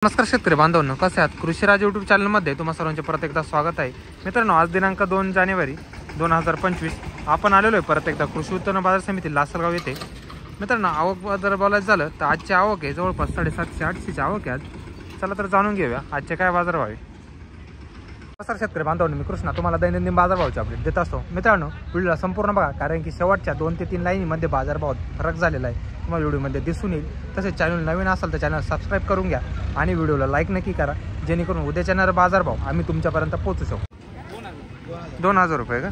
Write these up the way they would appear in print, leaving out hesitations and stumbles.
नमस्कार शेतकरी बांधवांनो, कसे आहात? कृषीराज यूट्यूब चॅनलमध्ये तुम्हा सर्वांचे परत एकदा स्वागत आहे. मित्रांनो, आज दिनांक 2 जानेवारी 2025 आपण आलेलो आहे परत एकदा कृषी उत्पन्न बाजार समिती लासलगाव येथे. मित्रांनो, आवक जर बोलायचं झालं तर आजची आवक आहे जवळपास 750-800ची आवक आहे आज. चला तर जाणून घेऊया आजचे काय बाजारभाव आहे. नमस्कार शेतकरी बांधवांनो, मी कृष्णा तुम्हाला दैनंदिन बाजारभावाचे अपडेट देत असतो. मित्रांनो, व्हिडिओला संपूर्ण बघा, कारण की शेवटच्या 2 ते 3 लाईनीमध्ये बाजारभावात फरक झालेला आहे तुम्हाला व्हिडिओमध्ये दिसून येईल. तसेच चॅनल नवीन असेल तर चॅनल सबस्क्राईब करून घ्या आणि व्हिडिओला लाईक नक्की करा, जेणेकरून उद्याच्या येणारा बाजारभाव आम्ही तुमच्यापर्यंत पोहोचू शकतो. 2000 रुपये का?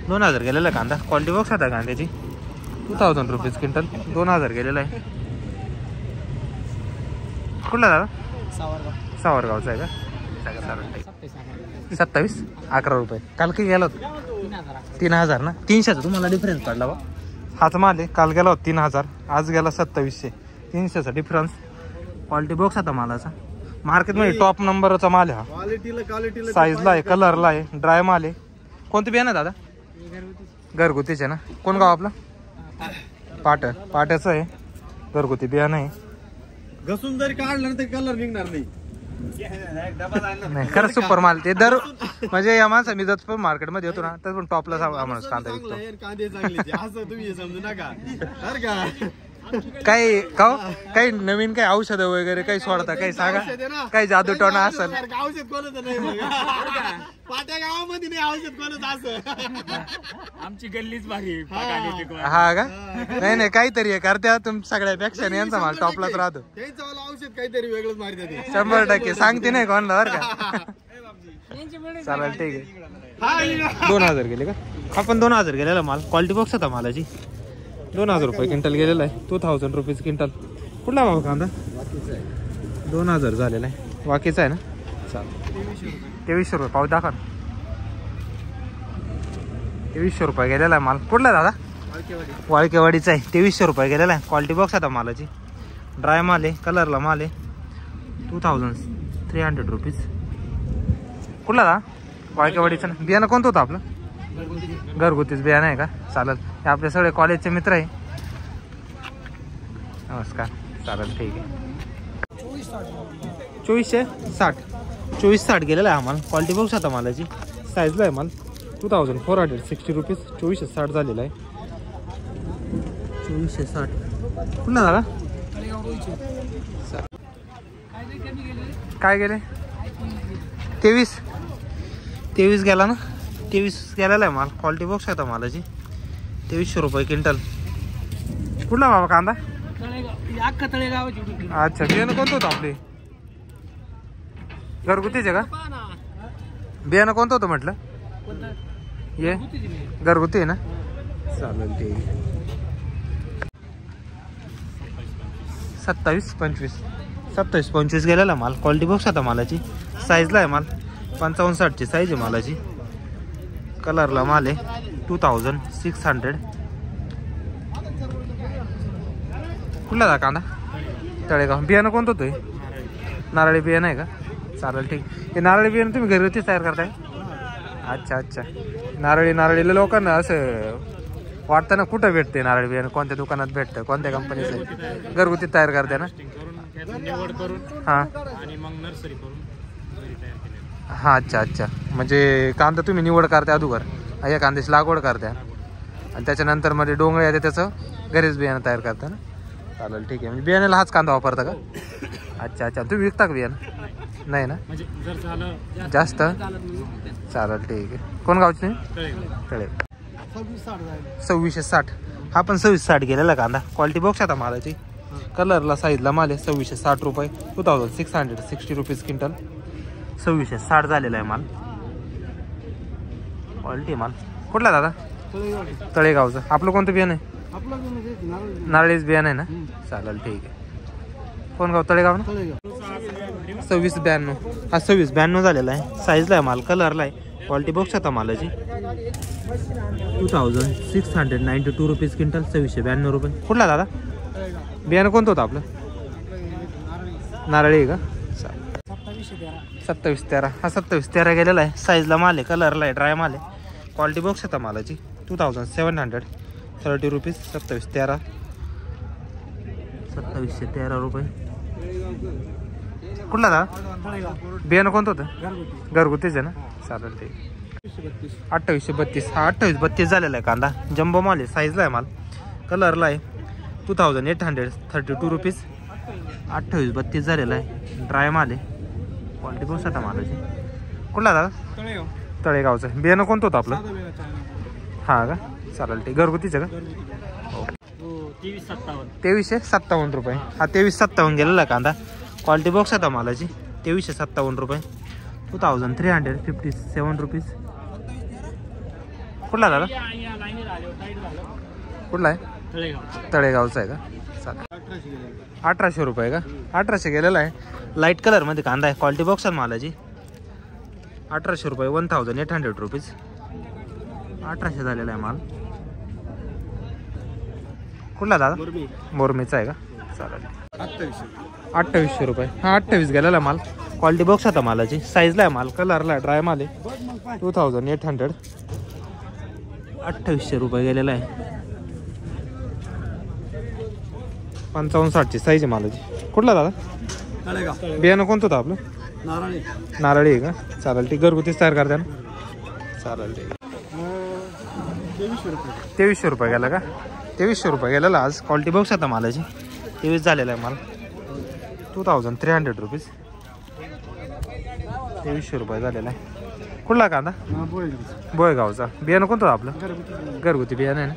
2000 गेलेला कांदा. क्वालिटी बॉक्स आता कांद्याची 2000 रुपीज क्विंटल. 2000 गेलेला आहे. कुठला दादा? सावरगावचा आहे का? 27-11 रुपये. काल काही गेला होता 3000 ना. 300चा तुम्हाला डिफरन्स पडला बा. हाच माल आहे. काल गेला होता 3000, आज गेला 2700. 300चा डिफरन्स. क्वालिटी बॉक्स आता मालाचा मार्केटमध्ये टॉप नंबरचा माल आहे हा. साईजला आहे, कलरला आहे, ड्राय माल आहे. कोणते बियाणं दादा? घरगुतीचे ना. कोण गाव आपलं? पाट्याचं आहे. घरगुती बियाणं आहे. घसून जरी काढलं तर कलर निघणार नाही. नाही खरं सुपर माल ते. दर म्हणजे या माणसा मी जर मार्केट मध्ये येतो ना तर पण टॉपला माणूस कांदा विकतो. कांदे चांगले असं तुम्ही समजू नका बरं का. काही नवीन काही औषध वगैरे काही सोडता, काही सांगा, काही जादू टोना असेल. औषध कोणाचं नाही बघा. पाट्या गावामध्ये नाही औषध कोणाचं असं. आमची गल्लीच भारी. हा का? नाही काहीतरी आहे करत्या तुम सगळ्यापेक्षा. यांचा माल टॉपलाच राहतो. त्यांचं औषध काहीतरी वेगळंच मारते. 100% सांगते नाही कोणाला बरं का. चालेल ठीक आहे. 2000 गेले का? आपण 2000 गेलेला माल. क्वालिटी बॉक्स होता मालाची. 2000 रुपये क्विंटल गेलेला आहे. 2000 रुपीज क्विंटल. कुठला भाव कांदा? 2000 झालेला आहे. वाकीचा आहे ना. चालेल. 2300 रुपये पाव दाखवा. 2300 रुपये गेलेला आहे माल. कुठला दादा? वाळकेवाडीचा आहे. 2300 रुपये गेलेला आहे. क्वालिटी बॉक्स आता मालाची. ड्राय माल आहे, कलरला माल आहे. 2300 रुपीज. कुठला दादा? वाळकेवाडीचा ना. बियाणं कोणतं होतं आपलं? घरगुतीच बियाणं आहे का? चालेल. हे आपले सगळे कॉलेजचे मित्र आहे. नमस्कार. चालेल ठीक आहे. 2460 गेलेला आहे आम्हाला. क्वालिटी बघू शकता मालाची. साईजला आहे माल. 2460 रुपीज. 2460 झालेला आहे. 2460. पुन्हा दादा काय गेले? 23 गेला ना. 23 गेलेला आहे माल. क्वालिटी बॉक्स आहे मालाची. 2300 रुपये क्विंटल. कुठला बाबा कांदा? अच्छा. बियाणं कोणतं होतं आपले? घरगुतीचे का? बियाणं कोणतं होतं म्हटलं? ये घरगुती आहे ना. चालेल ठीक आहे. 27-25 गेलेला माल. क्वालिटी बॉक्स आता मालाची. साईजला आहे माल. 55-60ची साईज आहे मालाची. कलरला माल आहे. 2600. कुठला दा कांदा? तळेगाव. बियाणं कोणतं होतं? नारळी बियाणं आहे का? चालेल ठीक. हे नारळी बियाणं तुम्ही घरगुतीच तयार करताय? अच्छा. नारळीला लोकांना असं वाटतं ना कुठं भेटते नारळी बियाणं? कोणत्या दुकानात भेटतं? कोणत्या कंपनीचं? घरगुती तयार करते ना. हां हां. अच्छा. म्हणजे कांदा तुम्ही निवड करता अगोदर. या कांद्याची लागवड करत्या आणि त्याच्यानंतर मध्ये डोंगळे येते त्याचं घरीच बियाणं तयार करता ना. चालेल ठीक आहे. म्हणजे बियाण्याला हाच कांदा वापरता का? अच्छा. तुम्ही विकता का बियाणं? नाही ना. जास्त. चालेल ठीक आहे. कोण गावचे? तळे. 2660. हा पण 2660 गेलेला कांदा. क्वालिटी बॉक्स आता मालाची. कलरला साईजला माल आहे. 2660 रुपये. 2660 रुपीज क्विंटल. 2660 झालेला आहे माल. क्वालिटी माल. कुठला दादा? तळेगावचं. आपलं कोणतं बियाणं आहे? नारळीच बियाणं आहे ना. चालेल ठीक आहे. कोण गाव? तळेगाव ना. 2692. हा 2692 झालेला आहे. साईजला आहे माल. कलरला आहे. क्वालिटी बॉक्स आता मालाची. 2692 रुपीज क्विंटल. 2692 रुपये. कुठला दादा? बियाणं कोणतं होतं आपलं? नारळी आहे का? 2713. हा 2713 गेलेला आहे. साईजला माल आहे, कलरला आहे, ड्राय माल आहे. क्वालिटी बॉक्स आता मालाची. 2730 रुपीज. 2713 रुपये. कुठला दादा बियाणं कोणतं होतं घरगुतीच आहे ना चालेल ते 2832 हा 2832 झालेला आहे कांदा जम्बो माल आहे साईजला आहे माल कलरला आहे 2832 रुपीज 2832 झालेला आहे ड्राय माल आहे क्वालिटी पण आता मालाची कुठला दादा तळेगावचा बियाणं कोणतं होतं आपलं हा का चालेल ते घरगुतीचं का 2357 रुपये हा 2357 गेलेला कांदा क्वालिटी बॉक्स आता मालाची 2357 रुपये 2357 रुपीज कुठला दादा कुठला आहे तळेगावचा आहे का चालेल 1800 रुपये का 1800 गेलेला आहे लाईट कलरमध्ये कांदा आहे क्वालिटी बॉक्स आहे मालाची 1800 रुपये 1800 रुपीज 1800 झालेला आहे माल कुठला दादा मोरमीचा आहे का चालेल 2800 रुपये हा 28 गेलेला माल क्वालिटी बॉक्स आता मालाची साईजला आहे माल कलरला ड्राय माल आहे 2800 2800 रुपये गेलेला आहे 55-60ची साईज आहे मालाची कुठला दादा बियाणं कोणतं होतं आपलं नारळी आहे का चालेल ती घरगुतीच तयार करते ना चालेल ते 2300 रुपये गेला का 2300 रुपये गेलेला आज क्वालिटी बॉक्स आता मालाची 23 झालेला आहे माल 2300 रुपीज 2300 रुपये झालेला आहे कुठला कांदा बोयगावचा बियाणं कोणतं आपलं घरगुती बियाणं आहे ना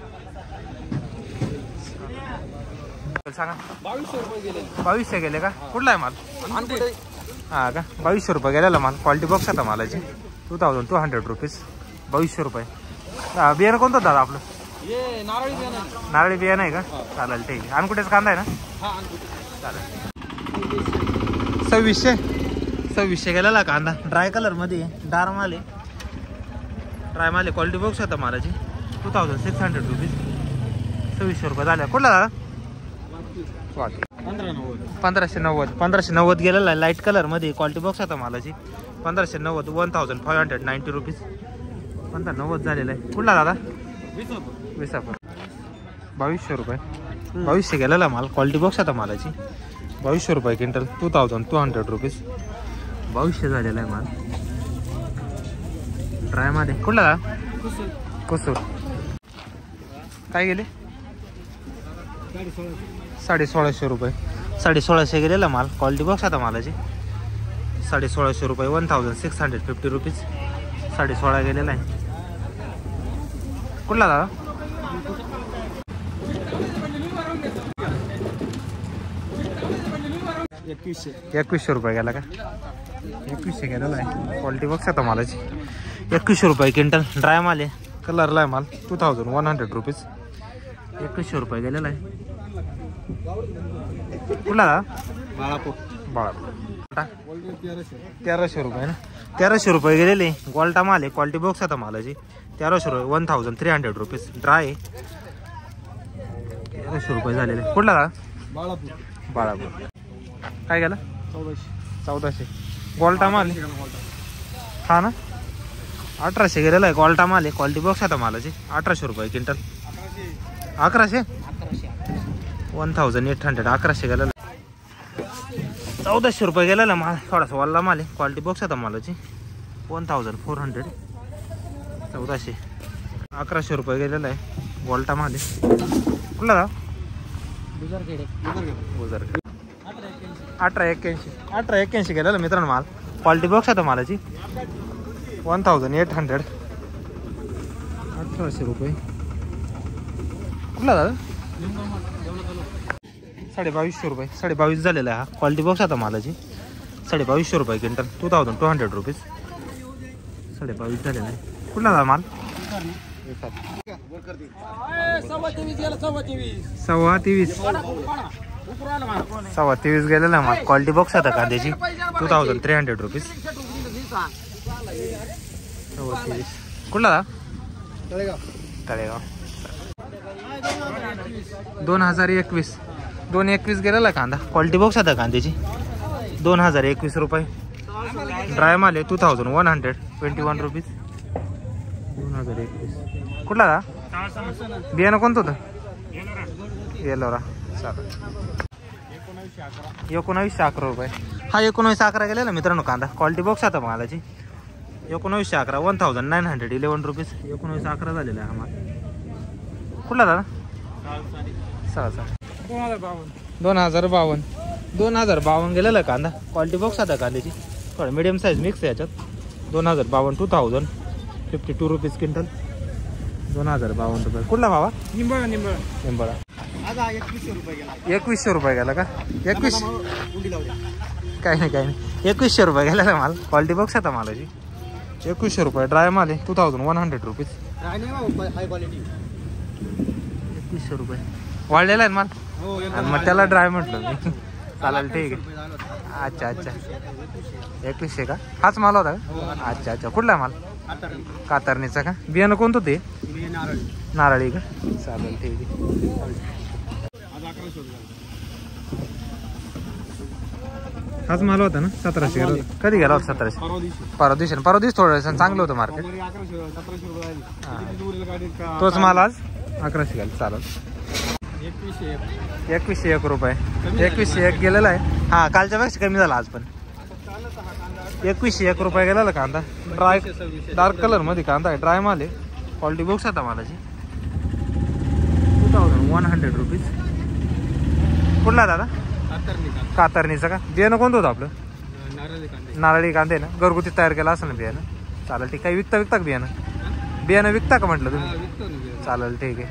सांगा 2200 गेले का कुठला आहे माल हा का 2200 रुपये गेलेला माल क्वालिटी बॉक्स आता मालाची 2200 रुपीज 2200 रुपये बियाणं कोणतं दादा आपलं नारळी बियाणं आहे का चालेल ठीक आहे आणि कुठेच कांदा आहे ना चालेल 2600 गेलेला कांदा ड्राय कलर मध्ये डार्क माल आहे ड्राय माल आहे क्वालिटी बॉक्स होता मालाची 2600 रुपीज 2600 रुपये झाले कुठला दादा 1590 गेलेला आहे लाईट कलर मध्ये क्वालिटी बॉक्स होता मालाची 1590 1590 रुपीज 1590 झालेला आहे कुठला दादा विसापूर 2200 रुपये 2200 गेलेला माल क्वालिटी बॉक्स होता मालाची 2200 रुपये क्विंटल 2200 रुपीज 2200 झालेला आहे माल ड्राय मध्ये कुठला दादा कुसूर काय गेले 1650 रुपये 1650 गेलेला माल क्वालिटी बॉक्स आता मालाची 1650 रुपये 1650 रुपीज 16.5 गेलेला आहे कुठला दादा 2100 रुपये गेला का 2100 गेलेला आहे क्वालिटी बॉक्स आता मालाची 2100 रुपये क्विंटल ड्राय माल आहे कलरला आहे माल 2100 रुपीज 2100 रुपये गेलेला आहे कुठला दादा बाळापूर 1300 रुपये ना 1300 रुपये गेलेले गोल्टा माल आहे क्वालिटी बॉक्स आता मालाची 1300 रुपये 1300 रुपीज ड्राय 1300 रुपये झालेले कुठला दादा बाळापूर काय गेला 1400 गोल्टा माल हा ना 1800 गेलेला आहे गोल्टा माल आहे क्वालिटी बॉक्स आता मालाची 1800 रुपये क्विंटल 1100 1800 1100 गेलेला 1400 रुपये गेलेला माल थोडासा वल्ला माल आहे क्वालिटी बॉक्स आता मालाची 1400 1400 1100 रुपये गेलेला आहे गोल्टा माल आहे कुठला दा 1881 गेलेला मित्रांनो माल क्वालिटी बॉक्स आता मालाची 1800 1800 रुपये कुठला दादा 2250 रुपये 2250 झालेला आहे हा क्वालिटी बॉक्स आता मालाची 2250 रुपये क्विंटल 2200 रुपीज 2250 झालेला आहे कुठला दादा माल 23 गेलेला माल क्वालिटी बॉक्स आता कांद्याची 2300 रुपीज 24 कुठला तळेगाव 2021 गेलेला कांदा क्वालिटी बॉक्स आता कांद्याची 2021 रुपये ड्राय माल आहे 2121 रुपीज 2021 कुठला दा बियाणं कोणतं होतं येलोरा चालेल 1911 रुपये. हा 1911 गेलेला मित्रांनो कांदा. क्वालिटी बॉक्स आता मालाची 1911 1911 रुपीज. 1911 झालेला आहे हा माल. कुठला दादा? 2052 गेलेला कांदा. क्वालिटी बॉक्स आता कांद्याची थोडं मिडियम साईज मिक्स आहे याच्यात. 2052 2052 रुपीज क्विंटल. 2052 रुपये. कुठला भावा? निंबाळा. आज 2100 रुपये गेला. 2100 रुपये गेला का? 21 उंडी लावली. काही नाही 2100 रुपये गेलेला माल. क्वालिटी बॉक्स आता मालाची 2100 रुपये. ड्राय माल आहे 2100 रुपीज. High quality. 2100 रुपये वाढलेला आहे माल. हो आणि मग त्याला ड्राय म्हटलं मी. चालेल ठीक आहे. अच्छा 2100 का? हाच माल होता का? अच्छा कुठला माल? कातरणीचा का? बियाणं कोणतं ते? नारळी का? चालेल ठीक आहे. हाच माल होता ना? 1700 गेला होता. कधी गेला होता? 1700 परवा दिवशी थोडं चांगलं होतं मार्केट. तोच माल आज 1100 गेला. चालेल 2101 रुपये. 2101 गेलेला आहे. हा कालच्या पेक्षा कमी झाला आज पण. 2101 रुपये गेलेला कांदा. ड्राय डार्क कलर मध्ये कांदा आहे. ड्राय माल आहे. क्वालिटी बॉक्स आता मालाची 2100 रुपीज. कुठला दादा? कातरणीचा का? बियाणं कोणतं होतं आपलं? नारळी कांदे ना. घरगुती तयार केला असं ना बियाणं. चालेल ठीक. काही विकता का बियाणं विकता का म्हटलं तुम्ही? चालेल ठीक आहे.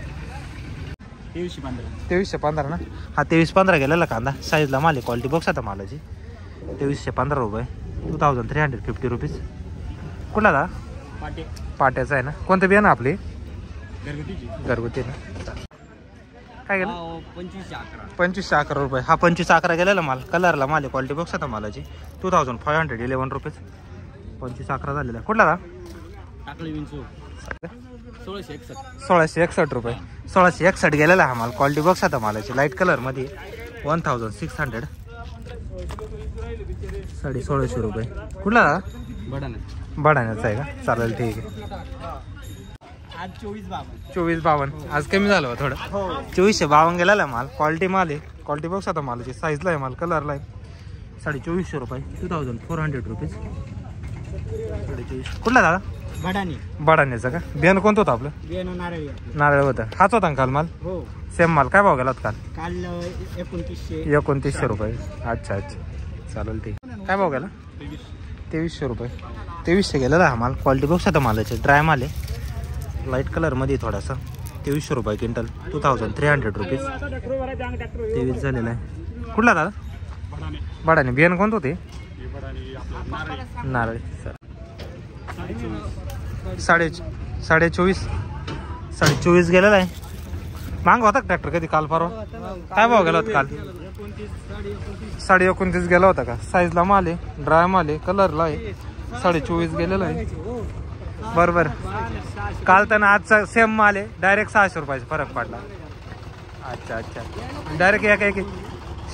2315 ना. हा 2315 गेलेला कांदा. साईजला माल आहे. क्वालिटी बॉक्स आता मालाची 2315 रुपये. 2350 रुपीज. कुठला दा? पाट्याचा आहे ना. कोणतं बियाणं आपली? घरगुती ना. काय गेलं? 2511 रुपये. हा 2511 गेलेला माल. कलरला माल आहे. क्वालिटी बॉक्स आता मालाची 2511 रुपीज. 2511 झालेला. कुठला दा? 1661 रुपये. 1661 गेलेला हा माल. क्वालिटी बॉक्स आता मालाची लाईट कलर मध्ये 1600. 1650 रुपये. कुठला दा? बडाण्याचा आहे का? चालेल ठीक आहे. आज 2452 आज कमी झालं थोडं. 2452 गेलेला माल. क्वालिटी माल आहे. क्वालिटी बॉक्स आता मालाची साईजला आहे माल. कलरला आहे. 2450 रुपये. 2400 रुपीज. 2400. कुठला दादा? बडाण्याचा का? बियाणं कोणतं होतं आपलं? नारळ होतं. हाच होता काल माल? सेम माल. काय भाव गेला काल? 2900 रुपये. अच्छा चालेल ठीक. काय भाव गेला? 2300 रुपये. 2300 गेलेला हा माल. क्वालिटी बॉक्स आता मालाचे ड्राय माल आहे. लाईट कलर मध्ये थोडासा. 2300 रुपये क्विंटल. 2300 रुपीज. 23 झालेला आहे. कुठला दादा? बडाणे. बियाणं कोणतं होते? नारळी. 24.5 गेलेला आहे. मांग होता ट्रॅक्टर कधी काल परवा? काय भाव गेला होता काल? 29.5 गेला होता का? साईजला माल आहे. ड्राय माल आहे. कलरला आहे. 24.5 गेलेला आहे. बरोबर. काल तर आजचा सेम माल आहे. डायरेक्ट 600 रुपयाचा फरक पडला. अच्छा डायरेक्ट एक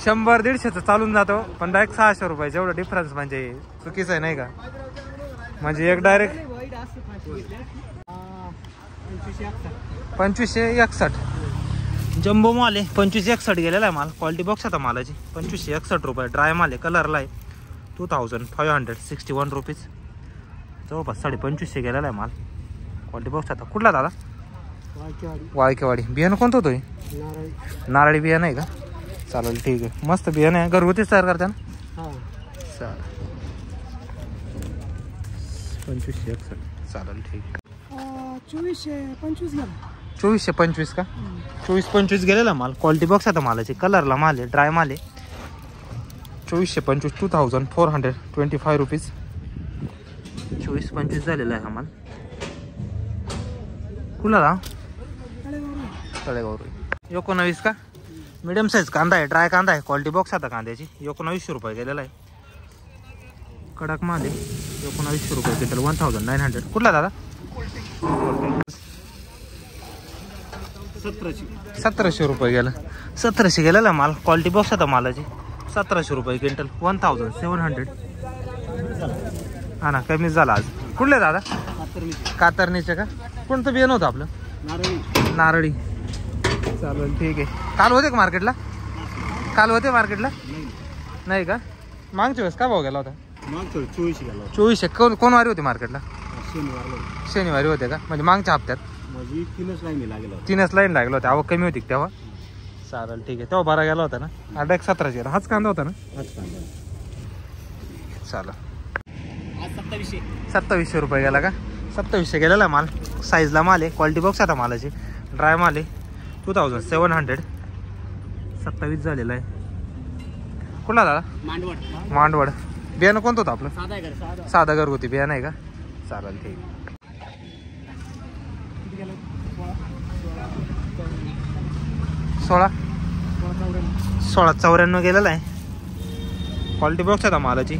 100-150 चालून जातो. पण डायरेक्ट 600 रुपयाचा एवढं डिफरन्स म्हणजे चुकीचं आहे नाही का? म्हणजे एक डायरेक्ट 2561 जम्बो माल आहे. 2561 गेलेला आहे माल. क्वालिटी बॉक्स आता मालाची 2561 रुपये. ड्राय माल आहे. कलरला आहे. 2561 रुपीज. जवळपास 2550 गेलेला आहे माल. क्वालिटी बॉक्स आता. कुठला दादा? वाळकेवाडी. बियाणं कोणतं होतं? नारळी बियाणं आहे का? चालेल ठीक आहे. मस्त बियाणं आहे. घरगुतीच तयार करता ना? चालेल 2561 चालेल ठीक आहे. 2425 का? 2425 गेलेला माल. क्वालिटी बॉक्स आता मालाची कलरला माल आहे. ड्राय माल आहे. 2425 2425 रुपीज. 2425 झालेला आहे हा माल. कुठला? तळेगाव. 19 का? मिडियम साईज कांदा आहे. ड्राय कांदा आहे. क्वालिटी बॉक्स आता कांद्याची 1900 रुपये गेलेला आहे. कडक माल आहे. 1900 रुपये क्विंटल. 1900. कुठला दादा? 1700 रुपये गेला. 1700 गेलेला माल. क्वालिटी बॉक्स आता मालाची 1700 रुपये क्विंटल. 1700. हा ना कमीच झाला आज. कुठले दादा? कातरणीचे का? कोणतं बियाणं होतं आपलं? नारळी. चालेल ठीक आहे. काल होते का मार्केटला? नाही का? मागच्या वेळेस काय भाव गेला होता? मागचं 24 गेला 2400. कोण वारी होती मार्केटला? शनिवारला. शनिवारी होते का? म्हणजे मागच्या हप्त्यात म्हणजे 3च लाईन लागेल. 3च लाईन लागलं होतं. आवक कमी होती का तेव्हा? चालेल ठीक आहे. तेव्हा 12 गेला होता ना? 8-17 गेला. हाच कांदा होता ना? चालेल. आज 2700 रुपये गेला का? 2700 गेलेला माल. साईजला माल आहे. क्वालिटी बॉक्स आता मालाची. ड्राय माल आहे. 2700. 27 झालेला आहे. कुठला दादा? मांडवड. बियाणं कोणतं होतं आपलं? साधा घरगुती बियाणं आहे का? चालेल ठीक. 1694 गेलेला आहे. क्वालिटी बॉक्स आता मालाची.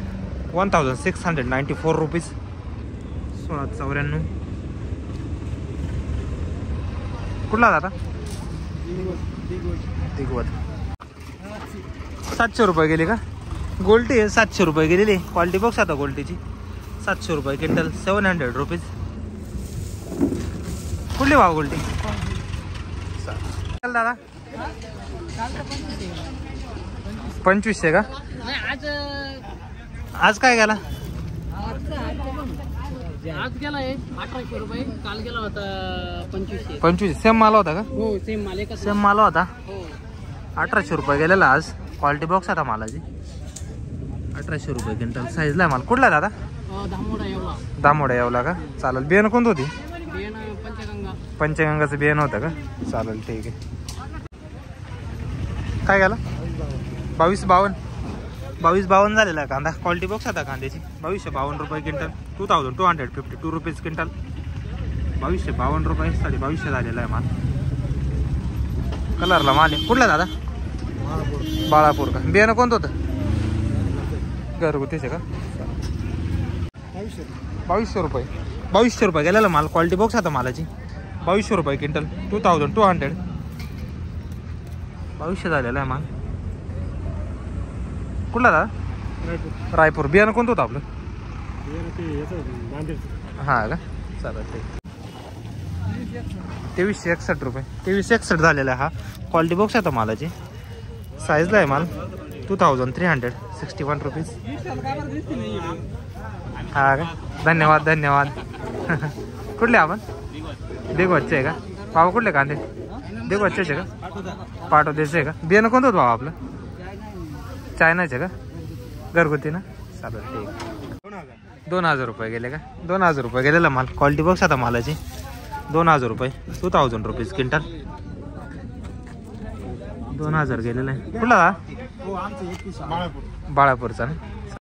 1694 रुपीज. 1694. कुठला दादा? दिगवत. 700 रुपये गेली का? गोल्टी आहे. 700 रुपये गेलेली. क्वालिटी बॉक्स आता गोल्टीची. 700 रुपये क्विंटल. 700 रुपीज. कुठली भाव गोल्टी? चल दादा. 2500 का? आज काय गेला? आज गेला 1800 रुपये. काल गेला होता 2500. 25. सेम माल होता का? हो सेम माल एकच. सेम माल होता. हो 1800 रुपये गेलेला आज. क्वालिटी बॉक्स आता मालाची. 1800 रुपये क्विंटल. साईजला माल. कुठला दादा? धामोडा एवढा. दामोडा यावला का? चालेल. बियाणं कोणतं होती? बियाणं पंचगंगा. पंचगंगाचं बियाणं होतं का? चालेल ठीक आहे. काय गेला? 2252 झालेला आहे कांदा. क्वालिटी बॉक्स आता कांद्याची. 2252 रुपये क्विंटल. 2252 rupees quintal. 2252 रुपये. 2250 झालेला आहे माल. कलरला माल आहे. कुठला दादा? बाळापूर का? बियाणं कोणतं होतं? घरगुतीच आहे का? 2200 रुपये. 2200 रुपये गेलेला माल. क्वालिटी बॉक्स आता मालाची. 2200 रुपये क्विंटल. 2200. 2200 झालेला आहे माल. कुठला दादा? रायपूर. बियाणं कोणतं होतं आपलं? हां का? चालेल ठीक. 2361 रुपये. 2361 झालेला आहे हा. क्वालिटी बॉक्स आता मालाची. साईजला आहे माल. 2361 रुपीज. हा का? धन्यवाद. कुठले आपण? देगवतचे आहे का? बाबा कुठले कांदे? देगवतचेच आहे का? पाठवद्याचे आहे का? बियाणं कोणतं होतं बाबा आपलं? चायनाचे का? घरगुती ना? चालेल ठीक. 2000 रुपये गेले का? 2000 रुपये गेलेला माल. क्वालिटी बॉक्स आता मालाची. 2000 रुपये. 2000 रुपीज क्विंटल. 2000 गेलेला आहे. कुठला? बाळापूरचा ना?